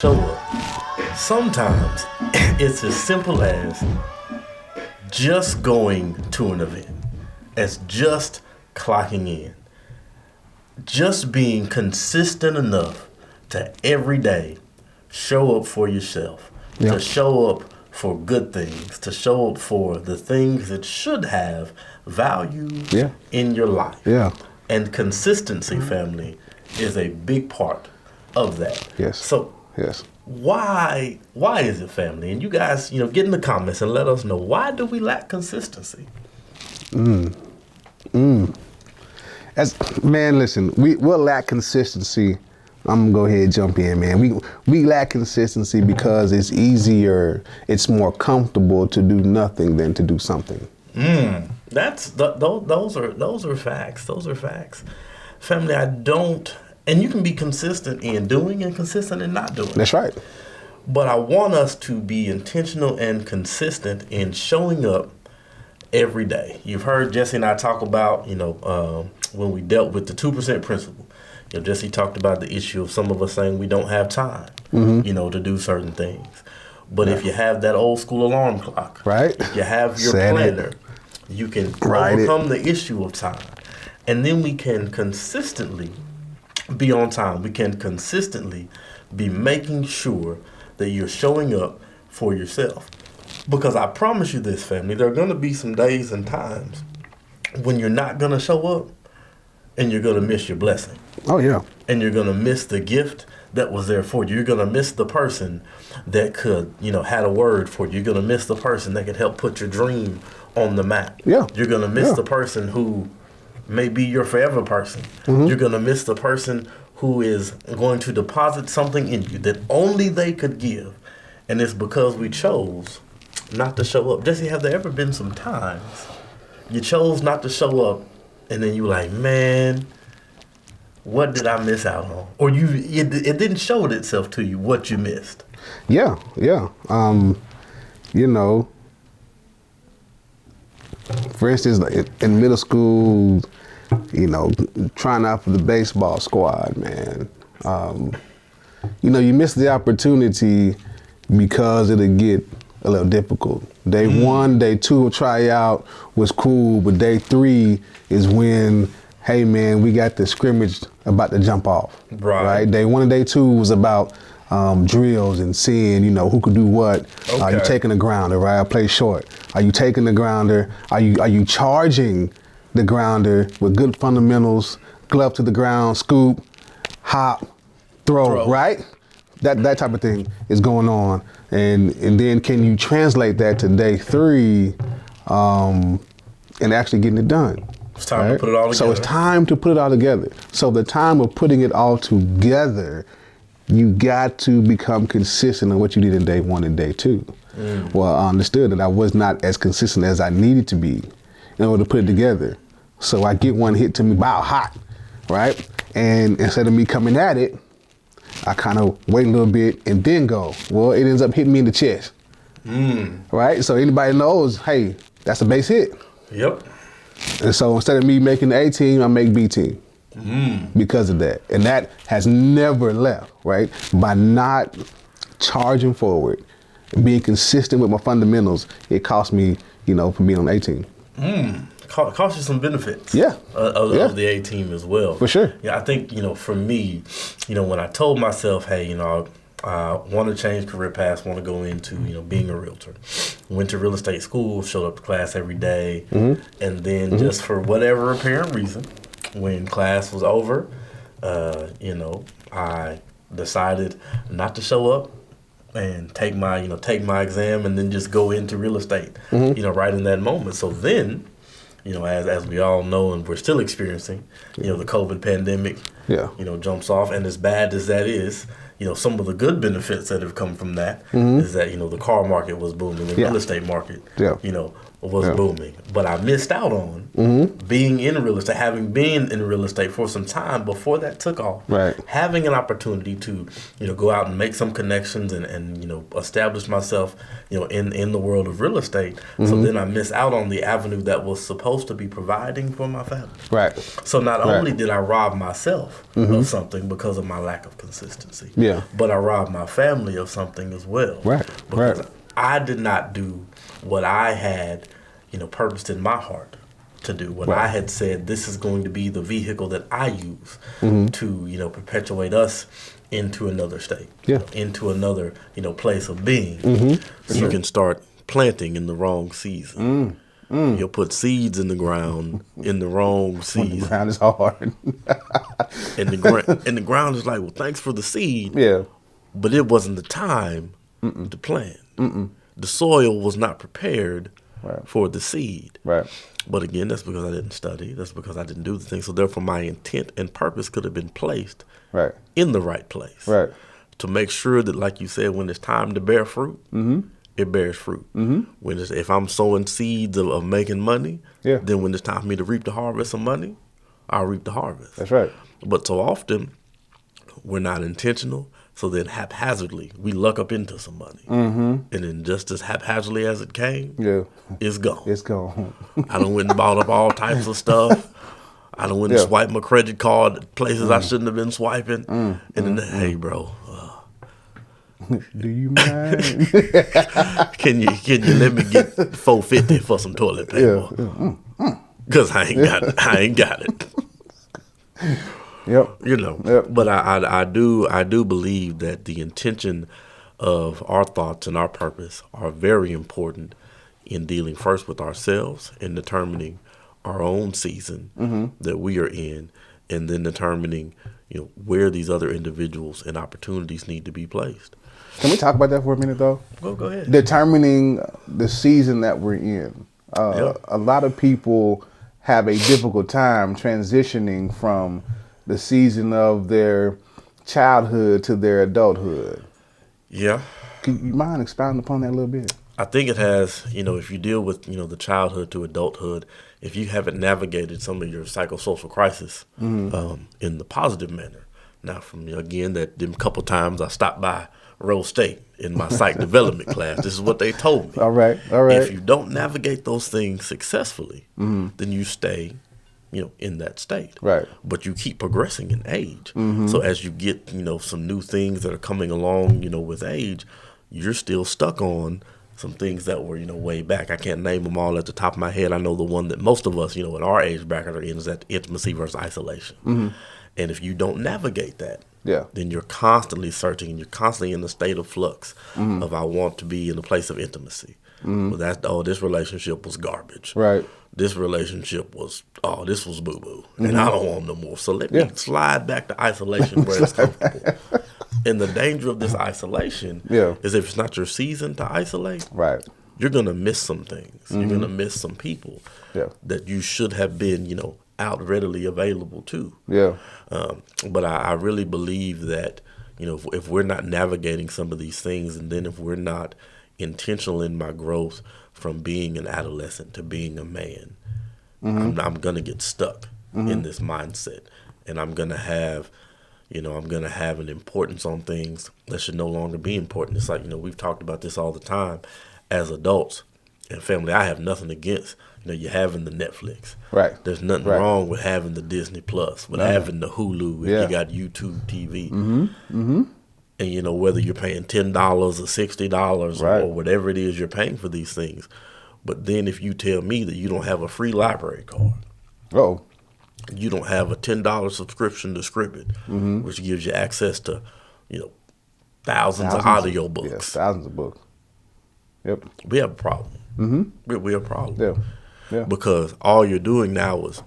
show up. Sometimes it's as simple as just going to an event, as just clocking in, just being consistent enough to every day show up for yourself, to show up for good things, to show up for the things that should have value in your life. And consistency, family, is a big part of that. So why is it, family? And you guys, get in the comments and let us know, why do we lack consistency? Listen, we'll lack consistency. I'm gonna go ahead and jump in, man. We lack consistency because it's easier, it's more comfortable to do nothing than to do something. Those are facts. Those are facts. Family, and you can be consistent in doing and consistent in not doing. That's right. But I want us to be intentional and consistent in showing up every day. You've heard Jesse and I talk about, when we dealt with the 2% principle. Jesse talked about the issue of some of us saying we don't have time, to do certain things. But if you have that old school alarm clock, if you have your planner, you can overcome the issue of time. And then we can consistently be on time. We can consistently be making sure that you're showing up for yourself. Because I promise you this, family, there are going to be some days and times when you're not going to show up and you're going to miss your blessing. Oh, yeah. And you're going to miss the gift that was there for you. You're going to miss the person that could, had a word for you. You're going to miss the person that could help put your dream on the map. Yeah. You're going to miss the person who may be your forever person. You're going to miss the person who is going to deposit something in you that only they could give. And it's because we chose not to show up. Jesse, have there ever been some times you chose not to show up and then you were like, man, what did I miss out on? Or it didn't show itself to you what you missed? Yeah. For instance, in middle school, trying out for the baseball squad, man. You miss the opportunity because it'll get a little difficult. Day 1, day 2 of tryout was cool, but day 3 is when, hey man, we got the scrimmage about to jump off. Right? Day 1 and day 2 was about drills and seeing, who could do what. Okay. Are you taking the grounder, right? I play short. Are you taking the grounder? Are you charging the grounder with good fundamentals, glove to the ground, scoop, hop, throw. Right? That type of thing is going on. And then can you translate that to day 3 and actually getting it done? It's time to put it all together. So it's time to put it all together. So the time of putting it all together, you got to become consistent on what you did in day 1 and day 2. Well, I understood that I was not as consistent as I needed to be in order to put it together. So I get one hit to me about hot, right? And instead of me coming at it, I kind of wait a little bit and then go. Well, it ends up hitting me in the chest, right? So anybody knows, hey, that's a base hit. Yep. And so instead of me making the A team, I make B team because of that. And that has never left, right? By not charging forward, being consistent with my fundamentals, it cost me, for being on the A team. Cost you some benefits. Of the A team as well. For sure. Yeah, I think, for me, when I told myself, hey, I want to change career paths, want to go into, being a realtor. Went to real estate school, showed up to class every day. And then just for whatever apparent reason, when class was over, I decided not to show up and take my exam and then just go into real estate, right in that moment. So then, as we all know and we're still experiencing, the COVID pandemic, jumps off. And as bad as that is, some of the good benefits that have come from that is that, the car market was booming, the real estate market, was booming, but I missed out on being in real estate, having been in real estate for some time before that took off. Right. Having an opportunity to, go out and make some connections and establish myself, in the world of real estate. So then I missed out on the avenue that was supposed to be providing for my family. Right. So not only did I rob myself of something because of my lack of consistency, but I robbed my family of something as well. Right. Because I did not do what I had, purposed in my heart to do. What I had said, this is going to be the vehicle that I use to, perpetuate us into another state, into another, place of being. You can start planting in the wrong season. You'll put seeds in the ground in the wrong season. The ground is hard. and the ground is like, well, thanks for the seed. Yeah. But it wasn't the time to plant. The soil was not prepared for the seed. Right. But again, that's because I didn't study. That's because I didn't do the thing. So therefore, my intent and purpose could have been placed in the right place. Right. To make sure that, like you said, when it's time to bear fruit, it bears fruit. When if I'm sowing seeds of making money, then when it's time for me to reap the harvest of money, I'll reap the harvest. That's right. But so often, we're not intentional. So then haphazardly, we luck up into some money. And then just as haphazardly as it came, it's gone. It's gone. I done went and bought up all types of stuff. I done went and swiped my credit card at places I shouldn't have been swiping. And then, hey, bro. Do you mind? Can you let me get $4.50 for some toilet paper? Because I ain't got it. But I do believe that the intention of our thoughts and our purpose are very important in dealing first with ourselves and determining our own season that we are in, and then determining where these other individuals and opportunities need to be placed. Can we talk about that for a minute, though? Go ahead. Determining the season that we're in. A lot of people have a difficult time transitioning from the season of their childhood to their adulthood. Yeah. Can you mind expounding upon that a little bit? I think it has, if you deal with, the childhood to adulthood, if you haven't navigated some of your psychosocial crisis in the positive manner. Now, from, again, them couple times I stopped by Rose State in my psych development class, this is what they told me. All right. If you don't navigate those things successfully, then you stay in that state. Right. But you keep progressing in age. So as you get, some new things that are coming along, with age, you're still stuck on some things that were, way back. I can't name them all at the top of my head. I know the one that most of us, in our age bracket are in is that intimacy versus isolation. And if you don't navigate that, then you're constantly searching and you're constantly in a state of flux of I want to be in a place of intimacy. Well, this relationship was garbage. Right. This relationship was, this was boo-boo. And I don't want no more. So let me slide back to isolation where it's comfortable. And the danger of this isolation is if it's not your season to isolate, you're going to miss some things. You're going to miss some people that you should have been, out readily available to. But I really believe that, if we're not navigating some of these things, and then if we're not intentional in my growth from being an adolescent to being a man, I'm going to get stuck in this mindset. And I'm going to have, an importance on things that should no longer be important. It's like, we've talked about this all the time as adults and family. I have nothing against, you having the Netflix. Right. There's nothing wrong with having the Disney Plus, with having the Hulu if you got YouTube TV. And, whether you're paying $10 or $60 or whatever it is you're paying for these things. But then if you tell me that you don't have a free library card, you don't have a $10 subscription to Scribd, which gives you access to, thousands of audio books. Yes, thousands of books. Yep. We have a problem. We have a problem. Yeah. Because all you're doing now is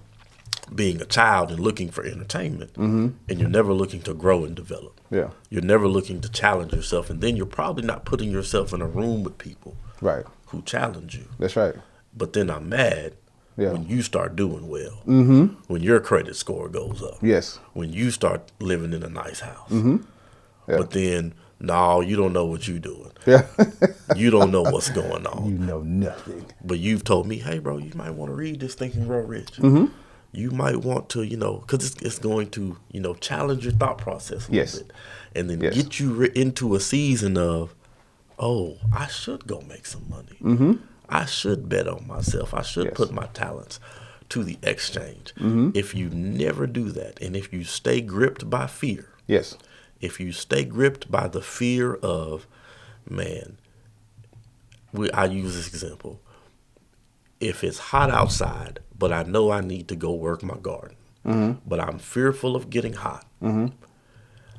being a child and looking for entertainment, and you're never looking to grow and develop. You're never looking to challenge yourself, and then you're probably not putting yourself in a room with people who challenge you. That's right. But then I'm mad when you start doing well, when your credit score goes up, Yes. when you start living in a nice house. But then No, you don't know what you're doing. Yeah. You don't know what's going on. You know nothing. But you've told me, hey, bro, you might want to read this Think and Grow Rich. You might want to, because it's going to, challenge your thought process a little bit. And then get you into a season of, oh, I should go make some money. I should bet on myself. I should put my talents to the exchange. If you never do that, and if you stay gripped by fear, if you stay gripped by the fear of, man, I use this example. If it's hot outside, but I know I need to go work my garden, but I'm fearful of getting hot.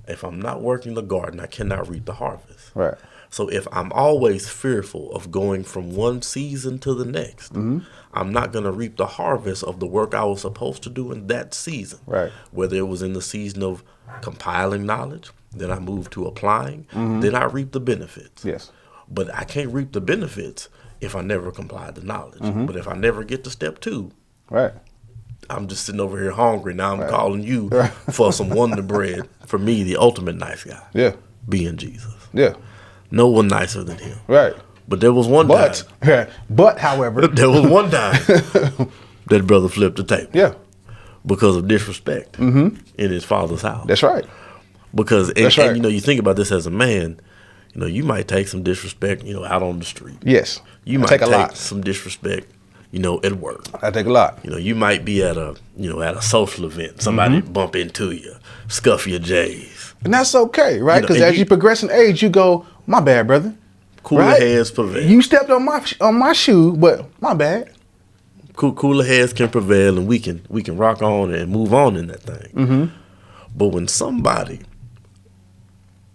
If I'm not working the garden, I cannot reap the harvest. Right. So if I'm always fearful of going from one season to the next, I'm not going to reap the harvest of the work I was supposed to do in that season. Right. Whether it was in the season of compiling knowledge, then I move to applying, then I reap the benefits. Yes. But I can't reap the benefits if I never comply the knowledge. But if I never get to step 2, right, I'm just sitting over here hungry. Now I'm calling you for some Wonder Bread. For me, the ultimate nice guy. Yeah. Being Jesus. Yeah. No one nicer than him. Right. But there was one time. But, however. There was one time that brother flipped the table. Yeah. Because of disrespect in his father's house. That's right. Because, and you think about this as a man, you might take some disrespect, out on the street. Yes. You might take some disrespect, at work. I take a lot. You might be at a social event. Somebody bump into you, scuff your J's. And that's okay, right? Because as you progress in age, you go, my bad, brother. Cooler heads prevail. You stepped on my shoe, but my bad. Cooler heads can prevail, and we can rock on and move on in that thing. But when somebody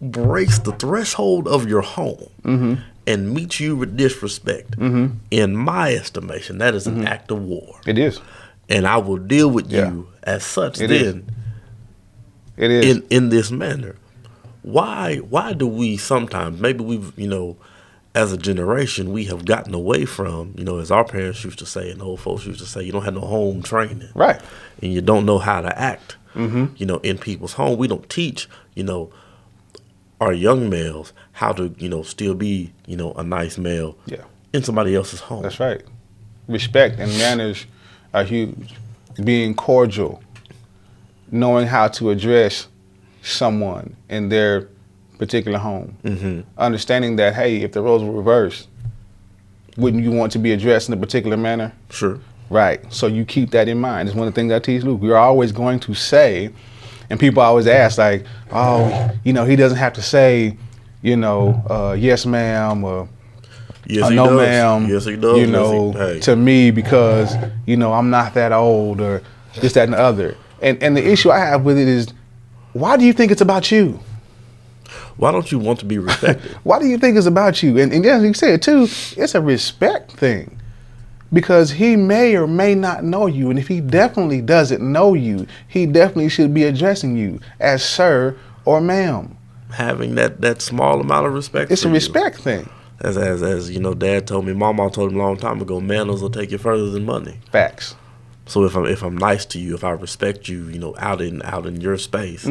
breaks the threshold of your home and meets you with disrespect, in my estimation, that is an act of war. It is. And I will deal with you as such It is in this manner. Why do we sometimes, maybe we've, as a generation, we have gotten away from, as our parents used to say and old folks used to say, you don't have no home training. Right. And you don't know how to act, in people's home. We don't teach, our young males how to, still be, a nice male in somebody else's home. That's right. Respect and manners are huge. Being cordial, knowing how to address someone in their particular home. Understanding that, hey, if the roles were reversed, wouldn't you want to be addressed in a particular manner? Sure. Right. So you keep that in mind. It's one of the things I teach Luke. We're always going to say, and people always ask, like, oh, he doesn't have to say, yes, ma'am, or yes, no, does. ma'am, yes, he does. To me because, I'm not that old or this, that, and the other. And the issue I have with it is, why do you think it's about you? Why don't you want to be respected? Why do you think it's about you? And as you said, too, it's a respect thing. Because he may or may not know you. And if he definitely doesn't know you, he definitely should be addressing you as sir or ma'am. Having that small amount of respect. It's a respect thing. As Dad told me, Mama told him a long time ago, manners will take you further than money. Facts. So if I'm nice to you, if I respect you, out in your space,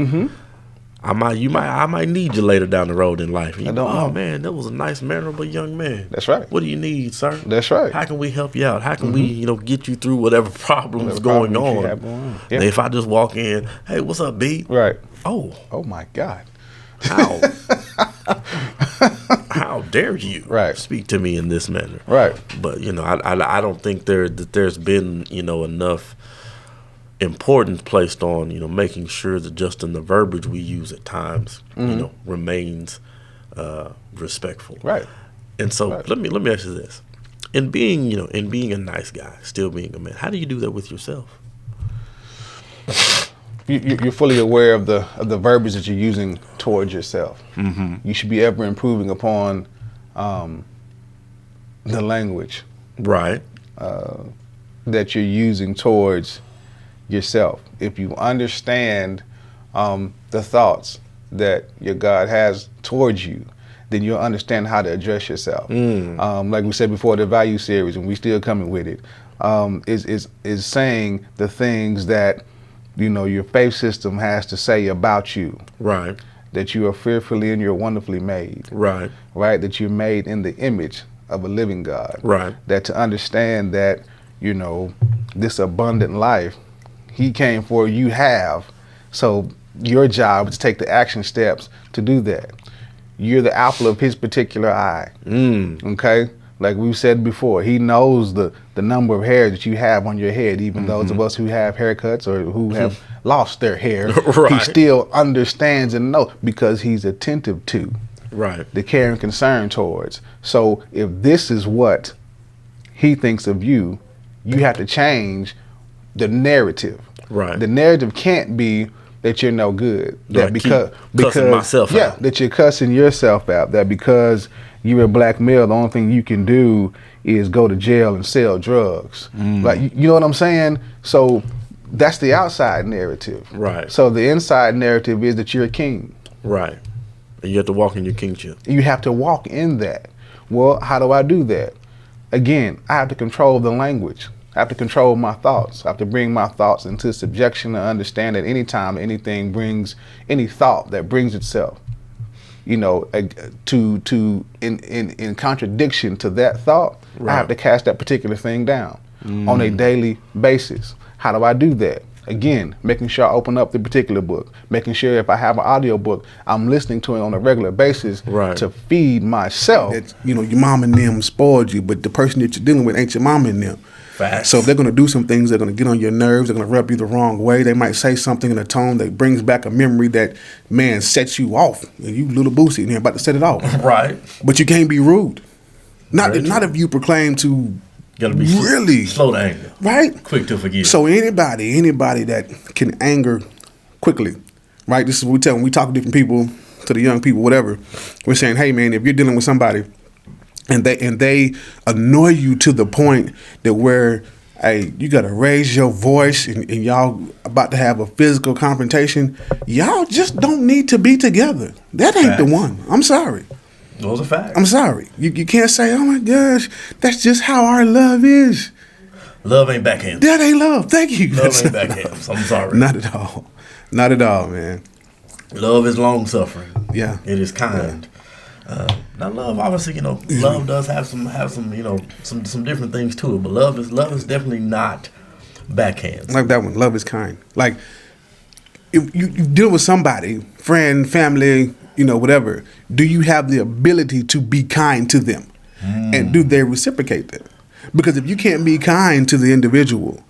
I might need you later down the road in life. And oh man, that was a nice, mannerable young man. That's right. What do you need, sir? That's right. How can we help you out? How can we, get you through whatever problems going on? Yeah. If I just walk in, hey, what's up, B? Right. Oh my God. How dare you speak to me in this manner? Right. But I don't think there's been enough importance placed on making sure that just in the verbiage we use at times remains respectful. Right. And so let me ask you this: in being a nice guy, still being a man, how do you do that with yourself? You're fully aware of the verbiage that you're using towards yourself. You should be ever improving upon the language, right, that you're using towards yourself. If you understand the thoughts that your God has towards you, then you'll understand how to address yourself. Like we said before, the value series, and we still coming with it, is saying the things that your faith system has to say about you. Right. that you are fearfully and you're wonderfully made. Right. Right? That you're made in the image of a living God. Right. That to understand that, you know, this abundant life he came for, you have. So your job is to take the action steps to do that. You're the apple of his particular eye. Okay? Like we've said before, he knows the number of hairs that you have on your head, even those of us who have haircuts or who have lost their hair. Right. He still understands and knows because he's attentive to. Right. The care and concern towards. So if this is what he thinks of you, you have to change the narrative. Right. The narrative can't be that you're no good. That Right. because Cussing myself out. that you're cussing yourself out. That because you're a black male, the only thing you can do is go to jail and sell drugs. Like you know what I'm saying? So that's the outside narrative. Right. So the inside narrative is that you're a king. Right. And you have to walk in your kingship. You have to walk in that. Well, how do I do that? Again, I have to control the language. I have to control my thoughts. I have to bring my thoughts into subjection and understand that anytime anything brings any thought that brings itself, you know, in contradiction to that thought, Right. I have to cast that particular thing down on a daily basis. How do I do that? Again, making sure I open up the particular book, making sure if I have an audio book, I'm listening to it on a regular basis Right. to feed myself. That, you know, your mom and them spoiled you, but the person that you're dealing with ain't your mom and them. Facts. So if they're going to do some things, they're going to get on your nerves, they're going to rub you the wrong way. They might say something in a tone that brings back a memory that, man, sets you off. And you little boosie in here about to set it off. Right. But you can't be rude. Not Very not true. if you proclaim to Gotta be really slow to anger. right? Quick to forgive. So anybody that can anger quickly, right? This is what we tell when we talk to different people, to the young people, whatever. We're saying, hey man, if you're dealing with somebody and they annoy you to the point that where, hey, you gotta raise your voice and y'all about to have a physical confrontation, y'all just don't need to be together. That ain't the Facts. one. I'm sorry. Those are facts. I'm sorry. You can't say, oh my gosh, that's just how our love is. Love ain't backhand. That ain't love. Thank you. Love ain't backhand. I'm sorry. Not at all. Not at all, man. Love is long suffering. Yeah. It is kind. Now love, obviously, you know, love does have some, you know, some different things to it. But love is definitely not backhand. Like that one. Love is kind. Like if you deal with somebody, friend, family, you know, whatever, do you have the ability to be kind to them? And do they reciprocate that? Because if you can't be kind to the individual,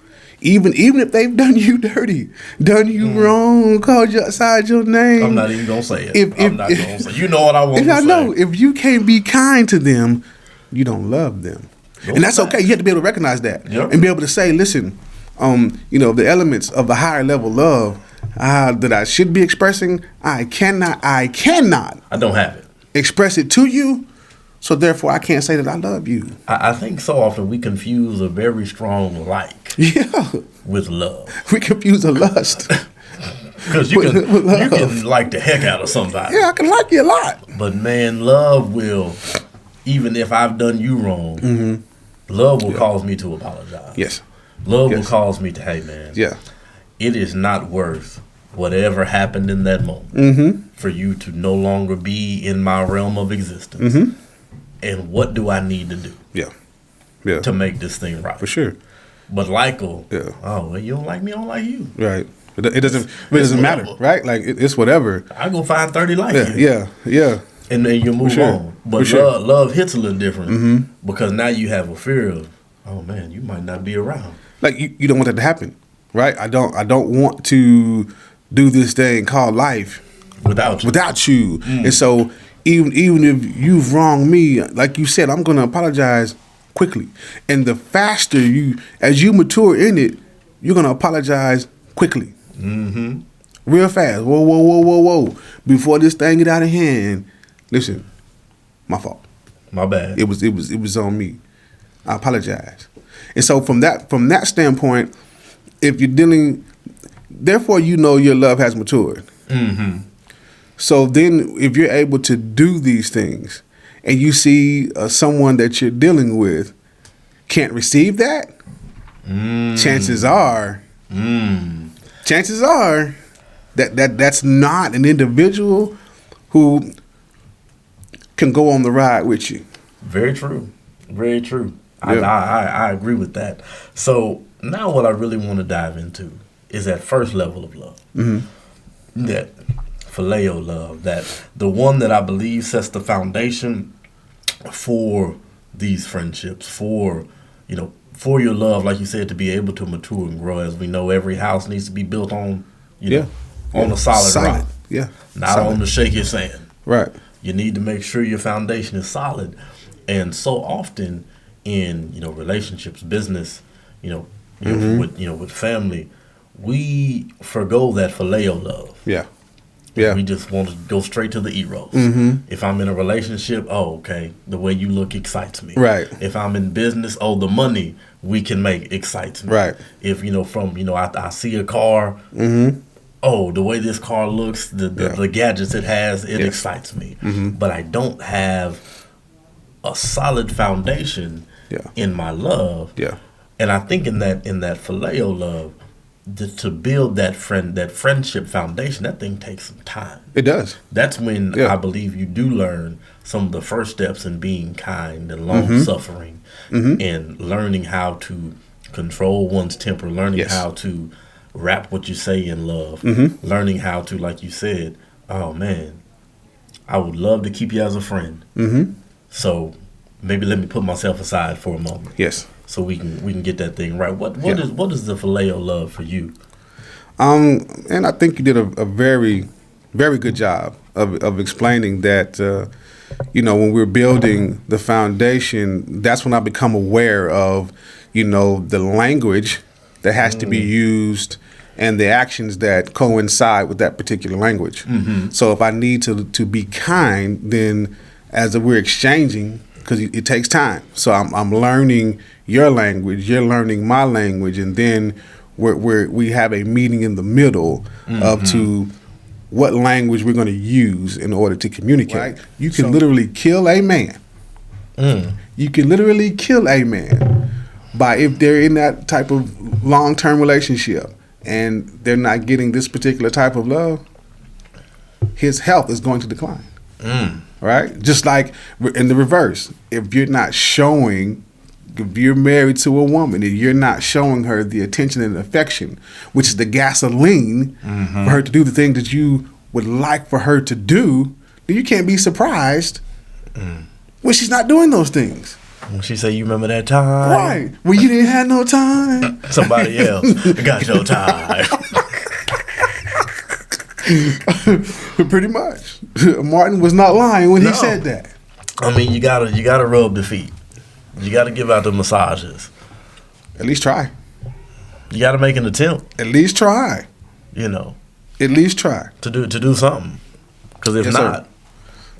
even if they've done you dirty, done you wrong, called you outside your name. I'm not even gonna say it. I'm not gonna say it. You know what I want And to I say. know if you can't be kind to them, you don't love them. And that's okay. You have to be able to recognize that and be able to say, listen, you know, the elements of the higher level love that I should be expressing, I cannot I don't have it. express it to you. So therefore, I can't say that I love you. I think so often we confuse a very strong like Yeah, with love. we confuse a lust. Because you With love. can like the heck out of somebody. Yeah, I can like you a lot. But man, love will, even if I've done you wrong, love will cause me to apologize. Yes. Love will Yes. cause me to, hey man, Yeah. it is not worth whatever happened in that moment for you to no longer be in my realm of existence. And what do I need to do Yeah. Yeah. to make this thing right? For sure. But Lyko, Yeah. oh, well, you don't like me, I don't like you. Right. It doesn't matter, whatever. right? Like it's whatever. I go find 30 like Yeah. you. Yeah. Yeah. And then you move sure. on. But For sure. love hits a little different because now you have a fear of, oh man, you might not be around. Like you don't want that to happen, right? I don't want to do this thing called life Without you. And so even if you've wronged me, like you said, I'm gonna apologize quickly. And the faster as you mature in it, you're gonna apologize quickly. Real fast. Whoa. Before this thing get out of hand, listen, my fault. My bad. It was on me. I apologize. And so from that standpoint, if you're dealing, therefore you know your love has matured. So then if you're able to do these things and you see someone that you're dealing with can't receive that, chances are that's not an individual who can go on the ride with you. Very true. Very true. Yeah. I agree with that. So now what I really want to dive into is that first level of love. That phileo love, that the one that I believe sets the foundation for these friendships, for your love, like you said, to be able to mature and grow. As we know, every house needs to be built on, on a solid rock. Yeah. Not solid. on the shaky sand. Right. You need to make sure your foundation is solid. And so often in, relationships, business, with family, we forgo that phileo love. Yeah. Yeah. We just want to go straight to the Eros. If I'm in a relationship, okay, the way you look excites me. Right. If I'm in business, the money we can make excites me. Right. If, I see a car, the way this car looks, the gadgets it has, it excites me. But I don't have a solid foundation in my love. Yeah. And I think in that phileo love, to build that friendship foundation, that thing takes some time. It does. That's when I believe you do learn some of the first steps in being kind and long-suffering and learning how to control one's temper, learning how to wrap what you say in love, learning how to, like you said, oh man, I would love to keep you as a friend. So maybe let me put myself aside for a moment. Yes. So we can get that thing right. What is the phileo love for you? And I think you did a very, very good job of explaining that. When we're building the foundation, that's when I become aware of, the language that has to be used and the actions that coincide with that particular language. So if I need to be kind, then as we're exchanging, because it takes time. So I'm learning your language, you're learning my language, and then we have a meeting in the middle of to what language we're going to use in order to communicate. Right. You can literally kill a man. You can literally kill a man by, if they're in that type of long-term relationship and they're not getting this particular type of love, his health is going to decline. Right? Just like in the reverse, if you're married to a woman and you're not showing her the attention and affection, which is the gasoline for her to do the thing that you would like for her to do, then you can't be surprised when she's not doing those things. When she say, you remember that time? Right. When you didn't have no time. Somebody else got your time. Pretty much. Martin was not lying when he said that. I mean, you gotta rub the feet. You gotta give out the massages. At least try. You gotta make an attempt. At least try. At least try to do something. Because if not,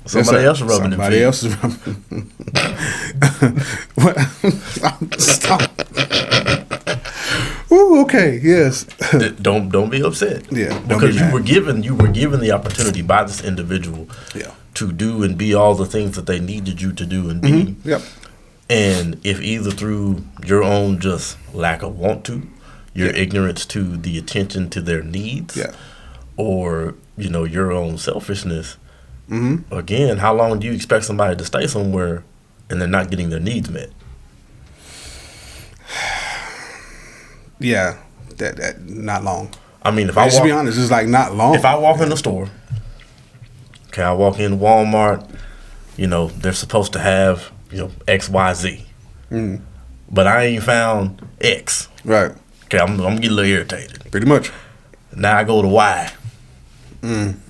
somebody else is rubbing the feet. Somebody else is rubbing. Stop. Ooh, okay, yes. Don't be upset. Yeah, because you were given the opportunity by this individual to do and be all the things that they needed you to do and be. Yep. And if either through your own just lack of want to, your ignorance to the attention to their needs, or your own selfishness, again, how long do you expect somebody to stay somewhere and they're not getting their needs met? Yeah, that not long. I mean, if to be honest, it's like not long. If I walk in the store, I walk in Walmart, they're supposed to have X, Y, Z, but I ain't found X. Right. Okay, I'm getting a little irritated. Pretty much. Now I go to Y, and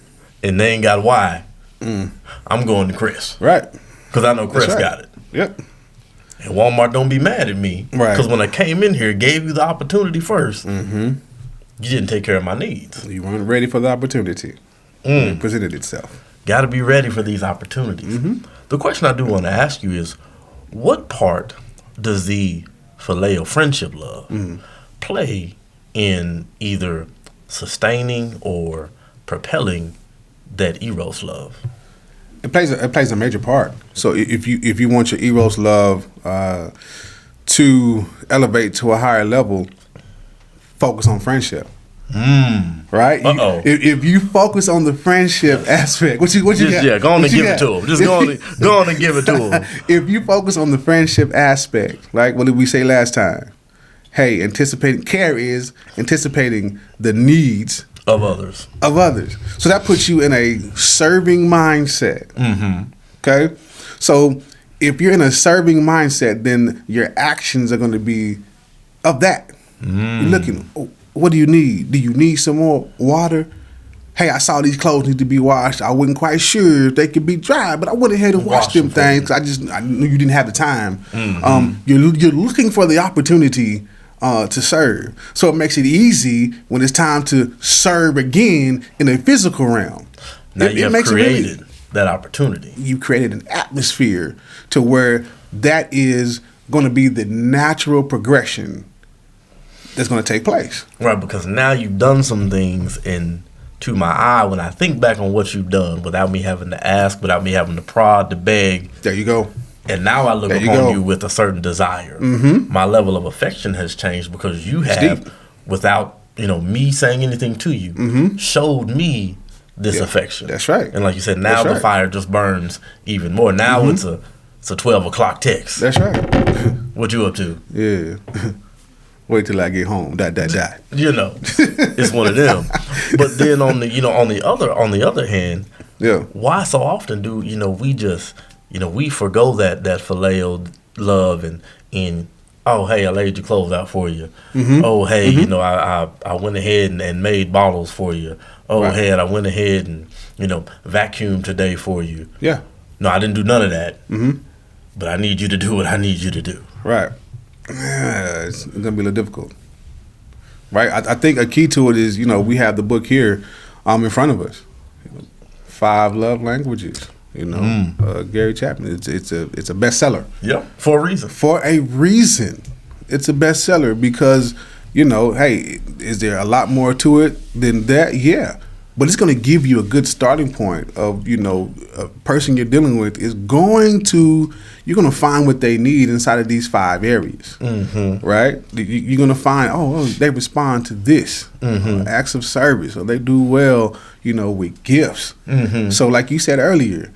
they ain't got Y. I'm going to Chris. Right. Because I know Chris got it. Yep. And Walmart don't be mad at me. Right. Because when I came in here, gave you the opportunity first, you didn't take care of my needs. You weren't ready for the opportunity. It presented itself. Got to be ready for these opportunities. The question I do want to ask you is, what part does the phileo friendship love play in either sustaining or propelling that Eros love? It plays a major part. So if you want your Eros love to elevate to a higher level, focus on friendship. Right? If you focus on the friendship aspect, what you got? Yeah, go on and give it to him. Just go on and give it to him. If you focus on the friendship aspect, like what did we say last time? Hey, care is anticipating the needs of others. So that puts you in a serving mindset. Okay? So if you're in a serving mindset, then your actions are going to be of that. You're looking, what do you need? Do you need some more water? Hey, I saw these clothes need to be washed. I wasn't quite sure if they could be dry, but I went ahead and washed them things. I knew you didn't have the time. You're looking for the opportunity to serve. So it makes it easy when it's time to serve again in a physical realm. Now you have created that opportunity. You created an atmosphere to where that is going to be the natural progression that's going to take place. Right, because now you've done some things, and to my eye, when I think back on what you've done, without me having to ask, without me having to prod, to beg. There you go. And now I look upon you with a certain desire. My level of affection has changed because you have, without me saying anything to you, showed me this affection. That's right. And like you said, now the fire just burns even more. Now it's a 12 o'clock text. That's right. What you up to? Yeah. Wait till I get home. Dot. It's one of them. But then on the other hand, why so often do we just we forgo that phileo love and oh hey, I laid your clothes out for you. Oh hey, I went ahead and made bottles for you. Oh hey, I went ahead and vacuumed today for you. Yeah. No, I didn't do none of that. But I need you to do what I need you to do. Right. Yeah, it's gonna be a little difficult, right? I think a key to it is we have the book here, in front of us, 5 Love Languages. Gary Chapman. It's a bestseller. Yeah, for a reason. For a reason, it's a bestseller because hey, is there a lot more to it than that? Yeah. But it's going to give you a good starting point of, a person you're dealing with is you're going to find what they need inside of these 5 areas, right? You're going to find, they respond to this, acts of service, or they do well, with gifts. So like you said earlier,